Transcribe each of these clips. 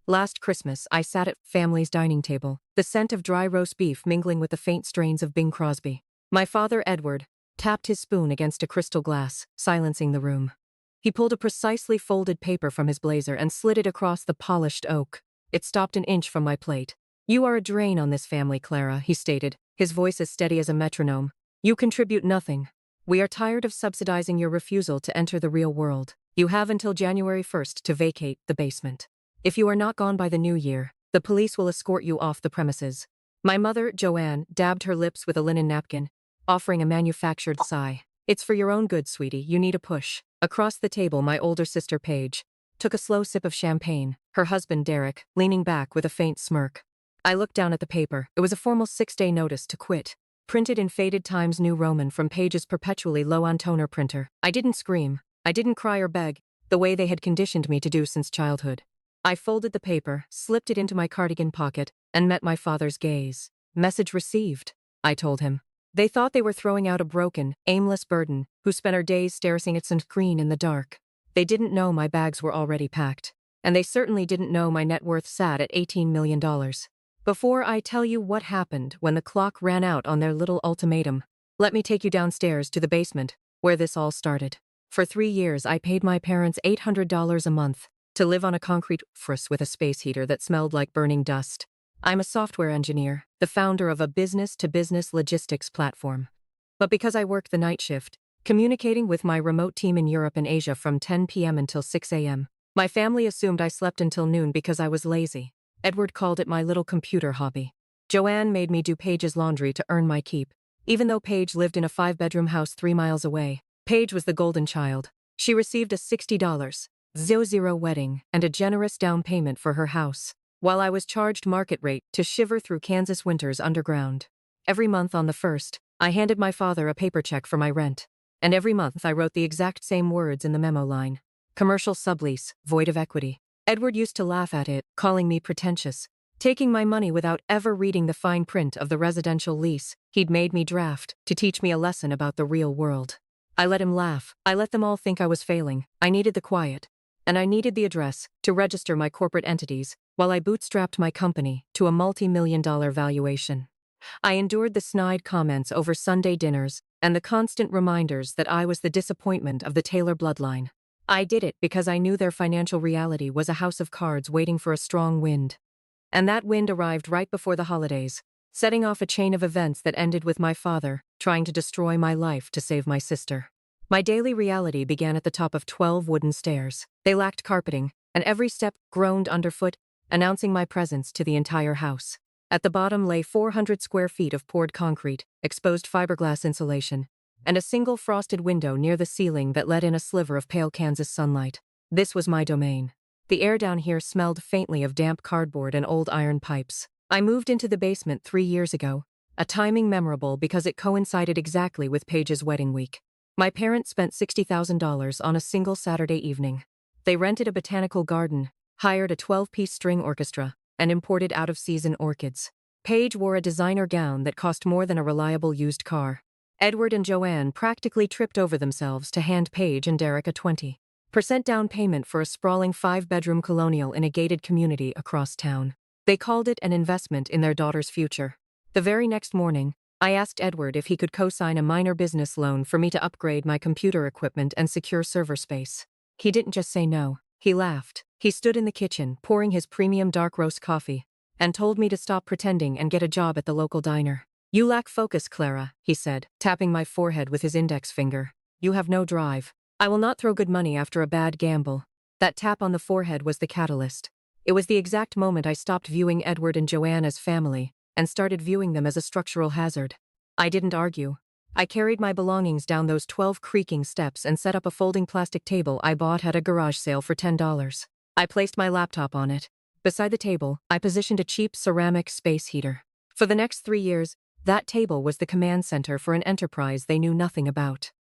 Last Christmas, I sat at family's dining table, the scent of dry roast beef mingling with the faint strains of Bing Crosby. My father, Edward, tapped his spoon against a crystal glass, silencing the room. He pulled a precisely folded paper from his blazer and slid it across the polished oak. It stopped an inch from my plate. "You are a drain on this family, Clara," he stated, his voice as steady as a metronome. "You contribute nothing. We are tired of subsidizing your refusal to enter the real world. You have until January 1st to vacate the basement. If you are not gone by the new year, the police will escort you off the premises." My mother, Joanne, dabbed her lips with a linen napkin, offering a manufactured sigh. "It's for your own good, sweetie. You need a push." Across the table, my older sister, Paige, took a slow sip of champagne, her husband, Derek, leaning back with a faint smirk. I looked down at the paper. It was a formal 6-day notice to quit, printed in faded Times New Roman from Paige's perpetually low-on-toner printer. I didn't scream. I didn't cry or beg, the way they had conditioned me to do since childhood. I folded the paper, slipped it into my cardigan pocket, and met my father's gaze. "Message received," I told him. They thought they were throwing out a broken, aimless burden who spent her days staring at some screen in the dark. They didn't know my bags were already packed. And they certainly didn't know my net worth sat at $18 million. Before I tell you what happened when the clock ran out on their little ultimatum, let me take you downstairs to the basement, where this all started. For 3 years, I paid my parents $800 a month to live on a concrete fortress with a space heater that smelled like burning dust. I'm a software engineer, the founder of a business-to-business logistics platform. But because I work the night shift, communicating with my remote team in Europe and Asia from 10 p.m. until 6 a.m., my family assumed I slept until noon because I was lazy. Edward called it my little computer hobby. Joanne made me do Paige's laundry to earn my keep. Even though Paige lived in a 5-bedroom house 3 miles away, Paige was the golden child. She received a $60,000 wedding and a generous down payment for her house, while I was charged market rate to shiver through Kansas winters underground. Every month on the 1st, I handed my father a paper check for my rent. And every month I wrote the exact same words in the memo line. Commercial sublease, void of equity. Edward used to laugh at it, calling me pretentious, taking my money without ever reading the fine print of the residential lease he'd made me draft to teach me a lesson about the real world. I let him laugh. I let them all think I was failing. I needed the quiet. And I needed the address to register my corporate entities while I bootstrapped my company to a multi-million-dollar valuation. I endured the snide comments over Sunday dinners and the constant reminders that I was the disappointment of the Taylor bloodline. I did it because I knew their financial reality was a house of cards waiting for a strong wind. And that wind arrived right before the holidays, setting off a chain of events that ended with my father trying to destroy my life to save my sister. My daily reality began at the top of 12 wooden stairs. They lacked carpeting, and every step groaned underfoot, announcing my presence to the entire house. At the bottom lay 400 square feet of poured concrete, exposed fiberglass insulation, and a single frosted window near the ceiling that let in a sliver of pale Kansas sunlight. This was my domain. The air down here smelled faintly of damp cardboard and old iron pipes. I moved into the basement 3 years ago, a timing memorable because it coincided exactly with Paige's wedding week. My parents spent $60,000 on a single Saturday evening. They rented a botanical garden, hired a 12-piece string orchestra, and imported out-of-season orchids. Paige wore a designer gown that cost more than a reliable used car. Edward and Joanne practically tripped over themselves to hand Paige and Derek a 20% down payment for a sprawling 5-bedroom colonial in a gated community across town. They called it an investment in their daughter's future. The very next morning, I asked Edward if he could co-sign a minor business loan for me to upgrade my computer equipment and secure server space. He didn't just say no. He laughed. He stood in the kitchen, pouring his premium dark roast coffee, and told me to stop pretending and get a job at the local diner. "You lack focus, Clara," he said, tapping my forehead with his index finger. "You have no drive. I will not throw good money after a bad gamble." That tap on the forehead was the catalyst. It was the exact moment I stopped viewing Edward and Joanne as family and started viewing them as a structural hazard. I didn't argue. I carried my belongings down those 12 creaking steps and set up a folding plastic table I bought at a garage sale for $10. I placed my laptop on it. Beside the table, I positioned a cheap ceramic space heater. For the next 3 years, that table was the command center for an enterprise they knew nothing about.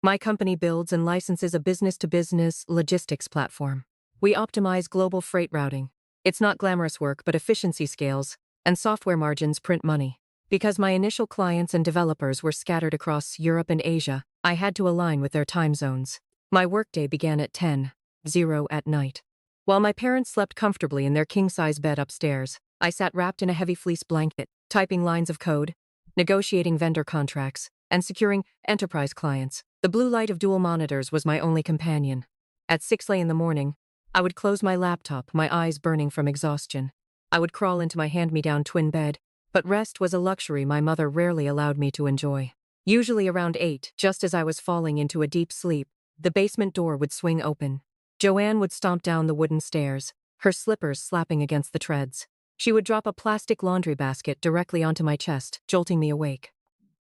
My company builds and licenses a business-to-business logistics platform. We optimize global freight routing. It's not glamorous work, but efficiency scales, and software margins print money. Because my initial clients and developers were scattered across Europe and Asia, I had to align with their time zones. My workday began at 10:00 at night. While my parents slept comfortably in their king-size bed upstairs, I sat wrapped in a heavy fleece blanket, typing lines of code, negotiating vendor contracts, and securing enterprise clients. The blue light of dual monitors was my only companion. At 6 a.m. in the morning, I would close my laptop, my eyes burning from exhaustion. I would crawl into my hand-me-down twin bed, but rest was a luxury my mother rarely allowed me to enjoy. Usually around 8, just as I was falling into a deep sleep, the basement door would swing open. Joanne would stomp down the wooden stairs, her slippers slapping against the treads. She would drop a plastic laundry basket directly onto my chest, jolting me awake.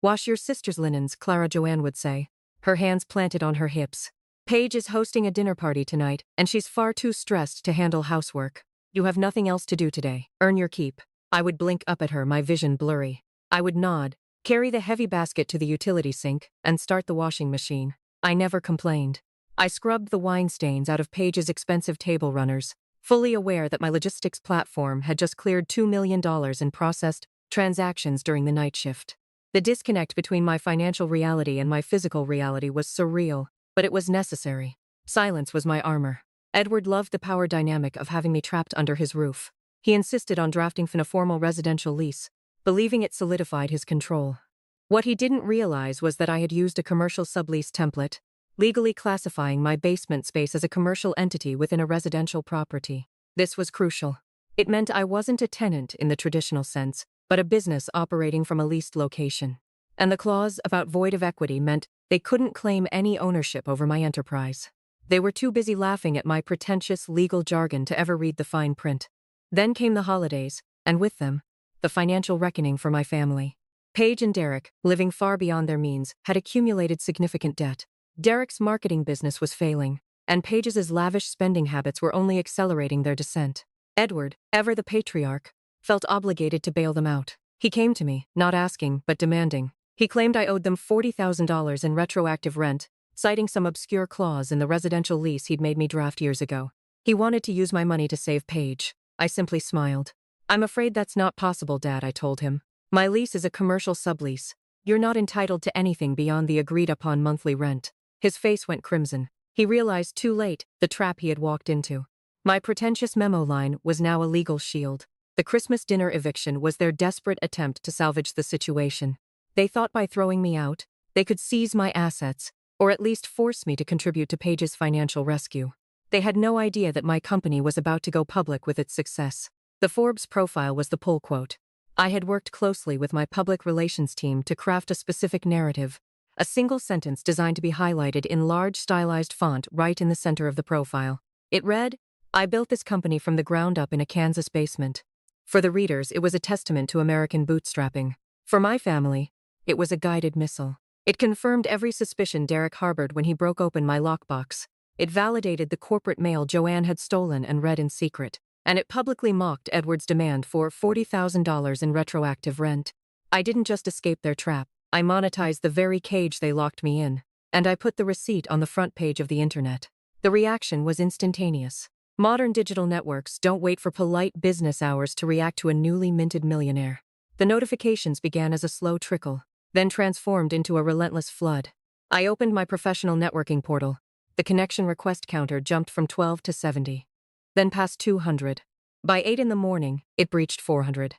"Wash your sister's linens," Clara Joanne would say, her hands planted on her hips. "Paige is hosting a dinner party tonight, and she's far too stressed to handle housework. You have nothing else to do today. Earn your keep." I would blink up at her, my vision blurry. I would nod, carry the heavy basket to the utility sink, and start the washing machine. I never complained. I scrubbed the wine stains out of Paige's expensive table runners, fully aware that my logistics platform had just cleared $2 million in processed transactions during the night shift. The disconnect between my financial reality and my physical reality was surreal, but it was necessary. Silence was my armor. Edward loved the power dynamic of having me trapped under his roof. He insisted on drafting a formal residential lease, believing it solidified his control. What he didn't realize was that I had used a commercial sublease template, legally classifying my basement space as a commercial entity within a residential property. This was crucial. It meant I wasn't a tenant in the traditional sense, but a business operating from a leased location. And the clause about void of equity meant they couldn't claim any ownership over my enterprise. They were too busy laughing at my pretentious legal jargon to ever read the fine print. Then came the holidays, and with them, the financial reckoning for my family. Paige and Derek, living far beyond their means, had accumulated significant debt. Derek's marketing business was failing, and Paige's lavish spending habits were only accelerating their descent. Edward, ever the patriarch, felt obligated to bail them out. He came to me, not asking, but demanding. He claimed I owed them $40,000 in retroactive rent, citing some obscure clause in the residential lease he'd made me draft years ago. He wanted to use my money to save Paige. I simply smiled. "I'm afraid that's not possible, Dad," I told him. "My lease is a commercial sublease. You're not entitled to anything beyond the agreed-upon monthly rent." His face went crimson. He realized too late the trap he had walked into. My pretentious memo line was now a legal shield. The Christmas dinner eviction was their desperate attempt to salvage the situation. They thought by throwing me out, they could seize my assets, or at least force me to contribute to Paige's financial rescue. They had no idea that my company was about to go public with its success. The Forbes profile was the pull quote. I had worked closely with my public relations team to craft a specific narrative, a single sentence designed to be highlighted in large stylized font right in the center of the profile. It read, "I built this company from the ground up in a Kansas basement." For the readers, it was a testament to American bootstrapping. For my family, it was a guided missile. It confirmed every suspicion Derek harbored when he broke open my lockbox. It validated the corporate mail Joanne had stolen and read in secret, and it publicly mocked Edward's demand for $40,000 in retroactive rent. I didn't just escape their trap, I monetized the very cage they locked me in, and I put the receipt on the front page of the internet. The reaction was instantaneous. Modern digital networks don't wait for polite business hours to react to a newly minted millionaire. The notifications began as a slow trickle, then transformed into a relentless flood. I opened my professional networking portal. The connection request counter jumped from 12 to 70. Then past 200. By 8 in the morning, it breached 400.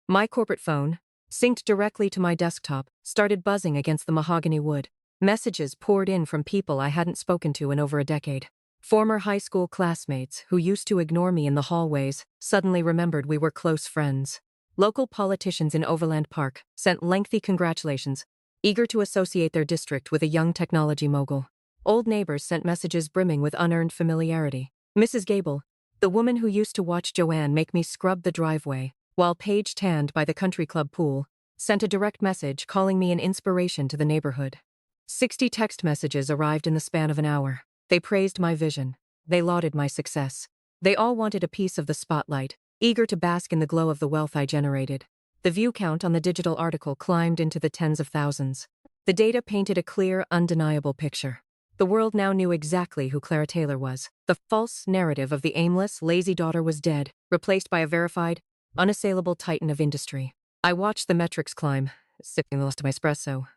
My corporate phone, synced directly to my desktop, started buzzing against the mahogany wood. Messages poured in from people I hadn't spoken to in over a decade. Former high school classmates who used to ignore me in the hallways suddenly remembered we were close friends. Local politicians in Overland Park sent lengthy congratulations, eager to associate their district with a young technology mogul. Old neighbors sent messages brimming with unearned familiarity. Mrs. Gable, the woman who used to watch Joanne make me scrub the driveway, while Paige tanned by the country club pool, sent a direct message calling me an inspiration to the neighborhood. 60 text messages arrived in the span of an hour. They praised my vision. They lauded my success. They all wanted a piece of the spotlight, eager to bask in the glow of the wealth I generated. The view count on the digital article climbed into the tens of thousands. The data painted a clear, undeniable picture. The world now knew exactly who Clara Taylor was. The false narrative of the aimless, lazy daughter was dead, replaced by a verified, unassailable titan of industry. I watched the metrics climb, sipping the last of my espresso.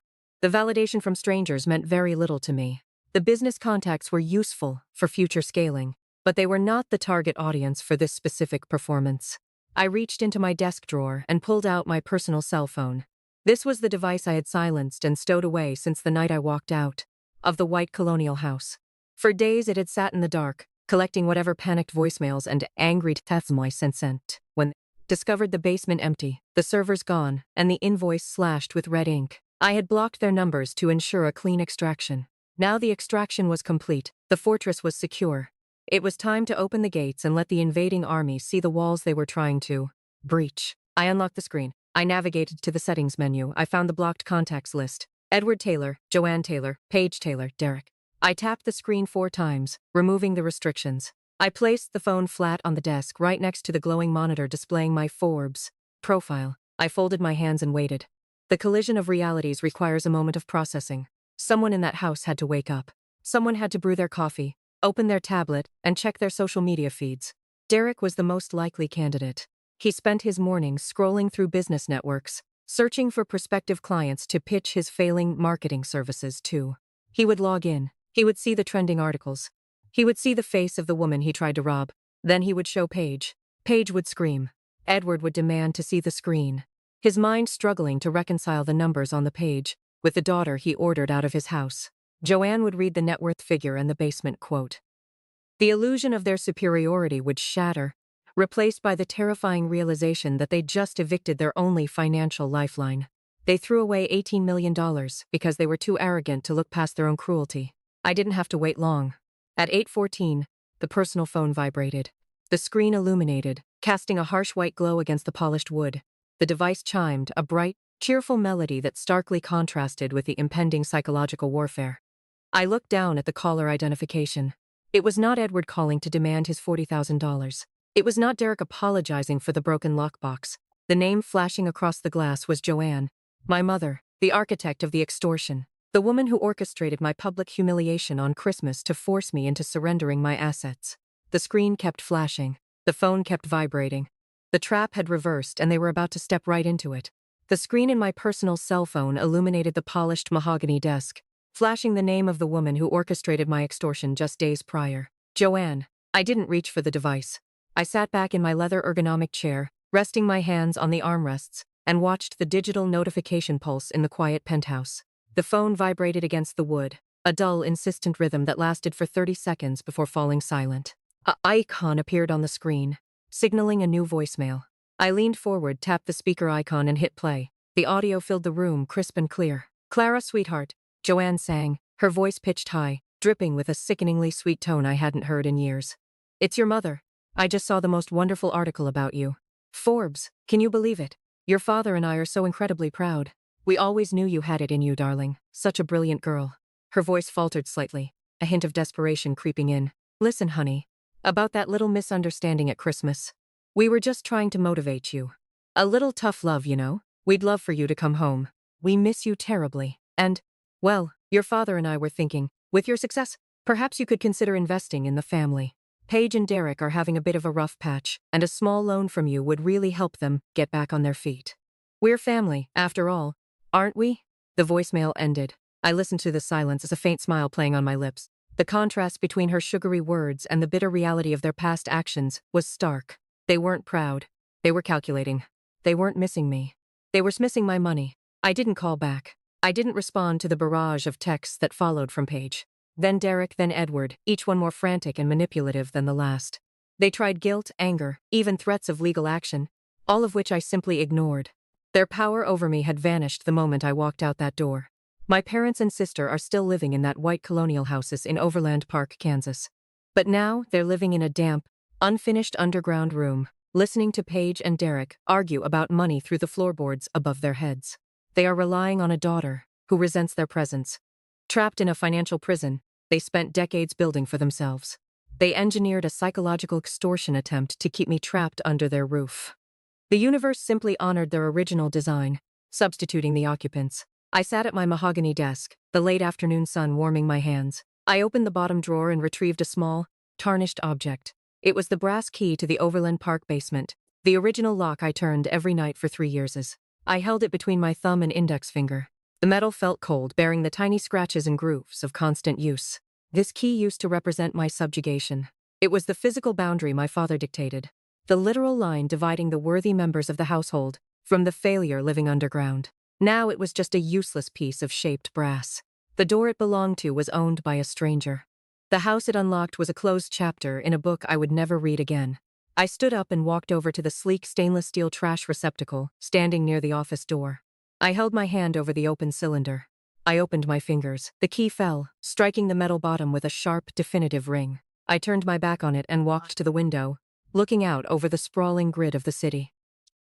The validation from strangers meant very little to me. The business contacts were useful for future scaling, but they were not the target audience for this specific performance. I reached into my desk drawer and pulled out my personal cell phone. This was the device I had silenced and stowed away since the night I walked out of the white colonial house. For days it had sat in the dark, collecting whatever panicked voicemails and angry texts I sent. When discovered the basement empty, the servers gone, and the invoice slashed with red ink, I had blocked their numbers to ensure a clean extraction. Now the extraction was complete, the fortress was secure. It was time to open the gates and let the invading army see the walls they were trying to breach. I unlocked the screen. I navigated to the settings menu. I found the blocked contacts list. Edward Taylor, Joanne Taylor, Paige Taylor, Derek. I tapped the screen 4 times, removing the restrictions. I placed the phone flat on the desk right next to the glowing monitor displaying my Forbes profile. I folded my hands and waited. The collision of realities requires a moment of processing. Someone in that house had to wake up. Someone had to brew their coffee, open their tablet, and check their social media feeds. Derek was the most likely candidate. He spent his mornings scrolling through business networks, searching for prospective clients to pitch his failing marketing services to. He would log in. He would see the trending articles. He would see the face of the woman he tried to rob. Then he would show Paige. Paige would scream. Edward would demand to see the screen, his mind struggling to reconcile the numbers on the page with the daughter he ordered out of his house. Joanne would read the net worth figure and the basement quote. The illusion of their superiority would shatter, replaced by the terrifying realization that they just evicted their only financial lifeline. They threw away $18 million because they were too arrogant to look past their own cruelty. I didn't have to wait long. At 8:14, the personal phone vibrated. The screen illuminated, casting a harsh white glow against the polished wood. The device chimed, a bright, cheerful melody that starkly contrasted with the impending psychological warfare. I looked down at the caller identification. It was not Edward calling to demand his $40,000. It was not Derek apologizing for the broken lockbox. The name flashing across the glass was Joanne, my mother, the architect of the extortion, the woman who orchestrated my public humiliation on Christmas to force me into surrendering my assets. The screen kept flashing. The phone kept vibrating. The trap had reversed and they were about to step right into it. The screen in my personal cell phone illuminated the polished mahogany desk, flashing the name of the woman who orchestrated my extortion just days prior. Joanne. I didn't reach for the device. I sat back in my leather ergonomic chair, resting my hands on the armrests, and watched the digital notification pulse in the quiet penthouse. The phone vibrated against the wood, a dull, insistent rhythm that lasted for 30 seconds before falling silent. An icon appeared on the screen, signaling a new voicemail. I leaned forward, tapped the speaker icon, and hit play. The audio filled the room, crisp and clear. "Clara, sweetheart," Joanne sang, her voice pitched high, dripping with a sickeningly sweet tone I hadn't heard in years. "It's your mother. I just saw the most wonderful article about you. Forbes, can you believe it? Your father and I are so incredibly proud. We always knew you had it in you, darling. Such a brilliant girl." Her voice faltered slightly, a hint of desperation creeping in. "Listen, honey. About that little misunderstanding at Christmas. We were just trying to motivate you. A little tough love, you know. We'd love for you to come home. We miss you terribly. And, well, your father and I were thinking, with your success, perhaps you could consider investing in the family. Paige and Derek are having a bit of a rough patch, and a small loan from you would really help them get back on their feet. We're family, after all, aren't we?" The voicemail ended. I listened to the silence as a faint smile playing on my lips. The contrast between her sugary words and the bitter reality of their past actions was stark. They weren't proud. They were calculating. They weren't missing me. They were missing my money. I didn't call back. I didn't respond to the barrage of texts that followed from Paige. Then Derek, then Edward, each one more frantic and manipulative than the last. They tried guilt, anger, even threats of legal action, all of which I simply ignored. Their power over me had vanished the moment I walked out that door. My parents and sister are still living in that white colonial houses in Overland Park, Kansas. But now they're living in a damp, unfinished underground room, listening to Paige and Derek argue about money through the floorboards above their heads. They are relying on a daughter who resents their presence. Trapped in a financial prison they spent decades building for themselves. They engineered a psychological extortion attempt to keep me trapped under their roof. The universe simply honored their original design, substituting the occupants. I sat at my mahogany desk, the late afternoon sun warming my hands. I opened the bottom drawer and retrieved a small, tarnished object. It was the brass key to the Overland Park basement, the original lock I turned every night for 3 years. I held it between my thumb and index finger. The metal felt cold, bearing the tiny scratches and grooves of constant use. This key used to represent my subjugation. It was the physical boundary my father dictated, the literal line dividing the worthy members of the household from the failure living underground. Now it was just a useless piece of shaped brass. The door it belonged to was owned by a stranger. The house it unlocked was a closed chapter in a book I would never read again. I stood up and walked over to the sleek stainless steel trash receptacle standing near the office door. I held my hand over the open cylinder. I opened my fingers. The key fell, striking the metal bottom with a sharp, definitive ring. I turned my back on it and walked to the window, looking out over the sprawling grid of the city.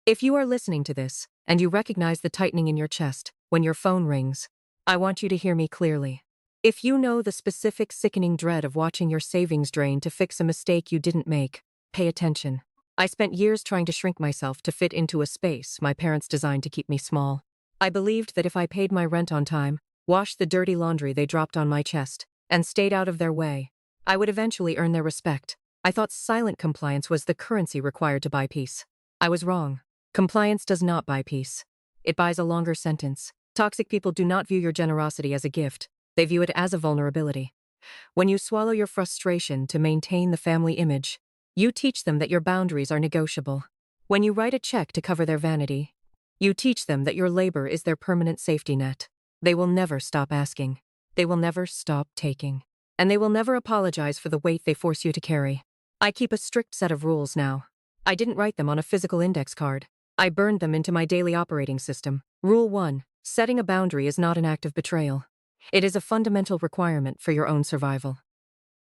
If you are listening to this, and you recognize the tightening in your chest when your phone rings, I want you to hear me clearly. If you know the specific sickening dread of watching your savings drain to fix a mistake you didn't make, pay attention. I spent years trying to shrink myself to fit into a space my parents designed to keep me small. I believed that if I paid my rent on time, washed the dirty laundry they dropped on my chest, and stayed out of their way, I would eventually earn their respect. I thought silent compliance was the currency required to buy peace. I was wrong. Compliance does not buy peace. It buys a longer sentence. Toxic people do not view your generosity as a gift. They view it as a vulnerability. When you swallow your frustration to maintain the family image, you teach them that your boundaries are negotiable. When you write a check to cover their vanity, you teach them that your labor is their permanent safety net. They will never stop asking. They will never stop taking. And they will never apologize for the weight they force you to carry. I keep a strict set of rules now. I didn't write them on a physical index card. I burned them into my daily operating system. Rule 1. Setting a boundary is not an act of betrayal. It is a fundamental requirement for your own survival.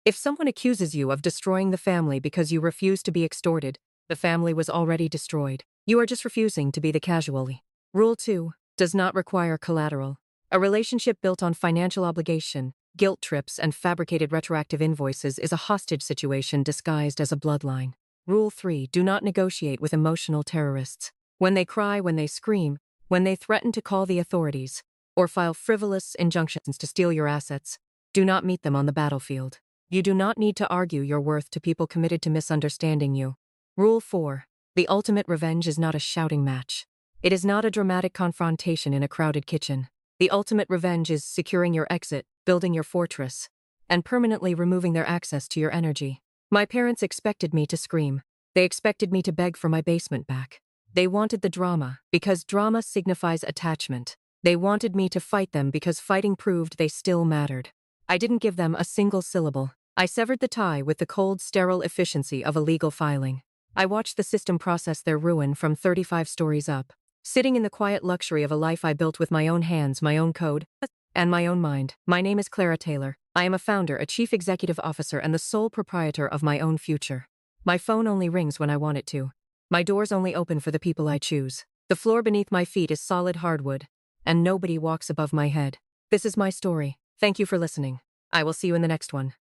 If someone accuses you of destroying the family because you refuse to be extorted, the family was already destroyed. You are just refusing to be the casualty. Rule 2. Does not require collateral. A relationship built on financial obligation, guilt trips, and fabricated retroactive invoices is a hostage situation disguised as a bloodline. Rule 3. Do not negotiate with emotional terrorists. When they cry, when they scream, when they threaten to call the authorities, or file frivolous injunctions to steal your assets, do not meet them on the battlefield. You do not need to argue your worth to people committed to misunderstanding you. Rule 4. The ultimate revenge is not a shouting match. It is not a dramatic confrontation in a crowded kitchen. The ultimate revenge is securing your exit, building your fortress, and permanently removing their access to your energy. My parents expected me to scream. They expected me to beg for my basement back. They wanted the drama, because drama signifies attachment. They wanted me to fight them because fighting proved they still mattered. I didn't give them a single syllable. I severed the tie with the cold, sterile efficiency of illegal filing. I watched the system process their ruin from 35 stories up, sitting in the quiet luxury of a life I built with my own hands, my own code, and my own mind. My name is Clara Taylor. I am a founder, a chief executive officer, and the sole proprietor of my own future. My phone only rings when I want it to. My doors only open for the people I choose. The floor beneath my feet is solid hardwood, and nobody walks above my head. This is my story. Thank you for listening. I will see you in the next one.